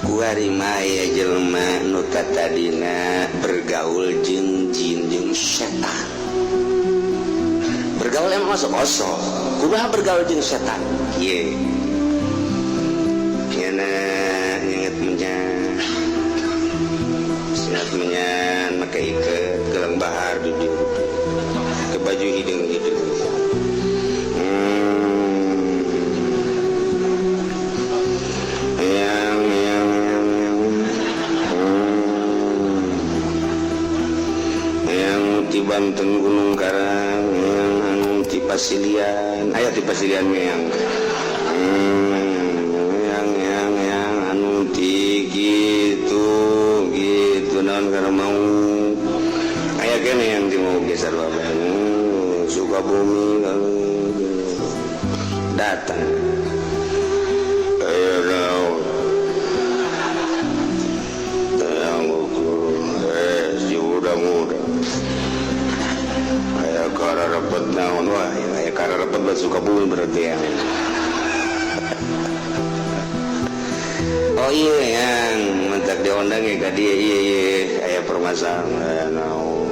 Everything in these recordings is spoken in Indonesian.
kuarimaya jelma nu tadina bergaul jeung jin jeung setan. Bergaul emang masuk osok kumaha bergaul jeung setan ieu nya nginget menyan make iket gelang bahar di dieu ke baju hideung di Banten Gunung Karang yang di Pasilian aya di Pasilian yang anu di gitu naon karena mau aya kene yang di mau geser bapak Sukabumi datang ayo naon si muda-muda karena repot naon wah ya karena repot buat Sukabumi berarti ya. Oh iya yang mentak diundang ya ka dia iya aya permasalahan naon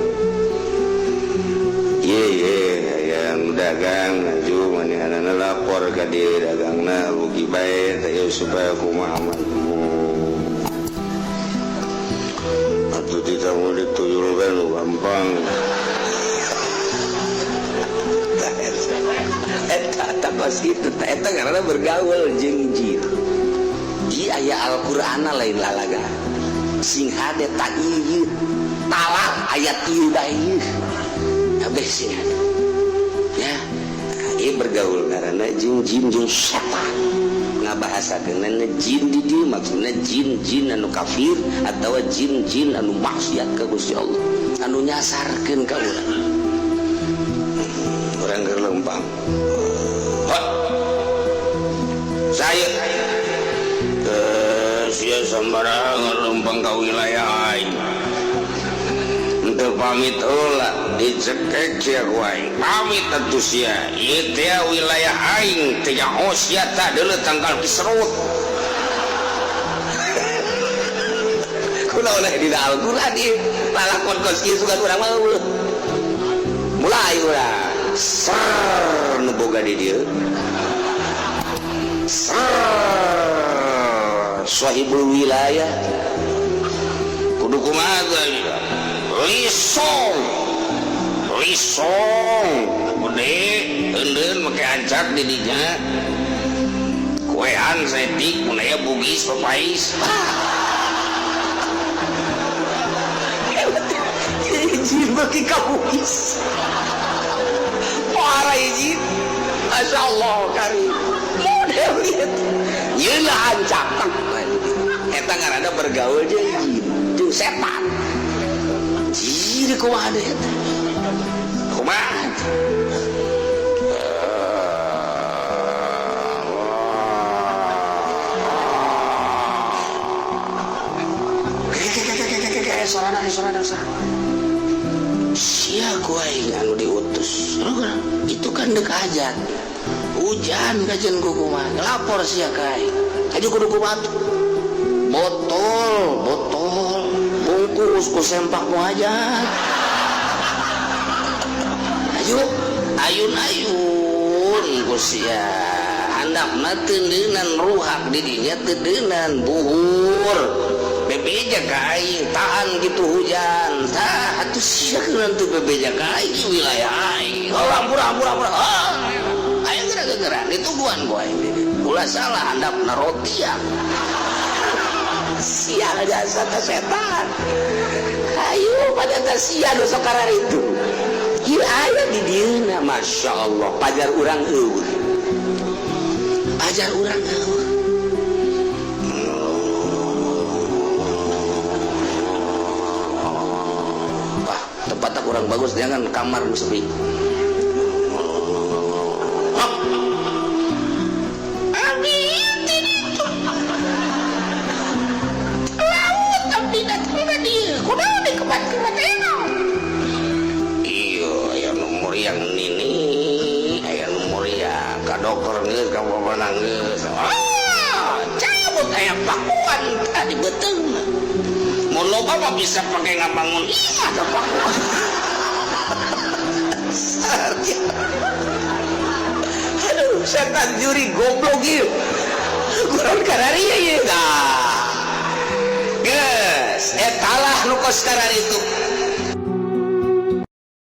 iya yang dagang aju manehna lapor ka dia dagangna rugi bae teh supaya kumaha atuh ditamu dituyul kan gampang. Eta pas gitu, eta karena bergaul jeung jin. Ieu aya Al-Qur'an lain lalaga. Sing hade ta ieu. Talak ayat ieu da ieu. Kabeh sing hade. Ya, ieu bergaul karena jeung jin jeung setan. Ngabahasakeunna jin di dieu maksudna jin anu kafir atawa jin anu maksiat ka Gusti Allah. Anu nyasarkeun ka urang. Urang keur lempang. Saya sia sambarangan lempang ka wilayah aing teu pamit heula dicekek sia wae pamit atuh sia ieu teh wilayah aing teh nyaho sia tah deuleu tanggal kisrut kunaon dina Al-Qur'an ieu lalakon kos ieu sugan urang mah mulai urang sar nu boga di dieu sahibul wilayah kudu kumaha lisong gede endeun make ancak di dinya kuean setik mun aya bugis papais jin beki ka bugis parah jin masyaallah karim model ieu yeuna ancak eta ngaranna bergaul jeung jin jeung setan jin kumaha deui eta kumaha sorana sia ku aing anu diutus itu kan deuk hajat hujan kajen kumaha lapor sia ka aing aju kudu kumaha botol bungkus ku sempak mu hajat aju ayun ku sia handapna teu deunan ruhak di dinya teu deunan buhur bebeja ka aing tahan gitu hujan tah atuh sia keun teu bebeja ka aing wilayah aing pura aing gerak-gerak dituduhan ku aing ulah salah handapna rotiak sia jasa ka setan ayo pada teh sia dosa karar itu ieu aya di dieuna masyaallah pajar urang eueuh tempatnya kurang bagus jangan kamar sepi laut tapi datang dia kuda di kebat iya aya nomor yang nini aya nomor yang ka dokter geus ka bapak nanggeus cabut aya pakuan orang tadi betul mau loba mah bisa pakai ngabangun ada pak aduh setan juri goblok gitu kurang kararia ya nah guys etalah nu sekarang itu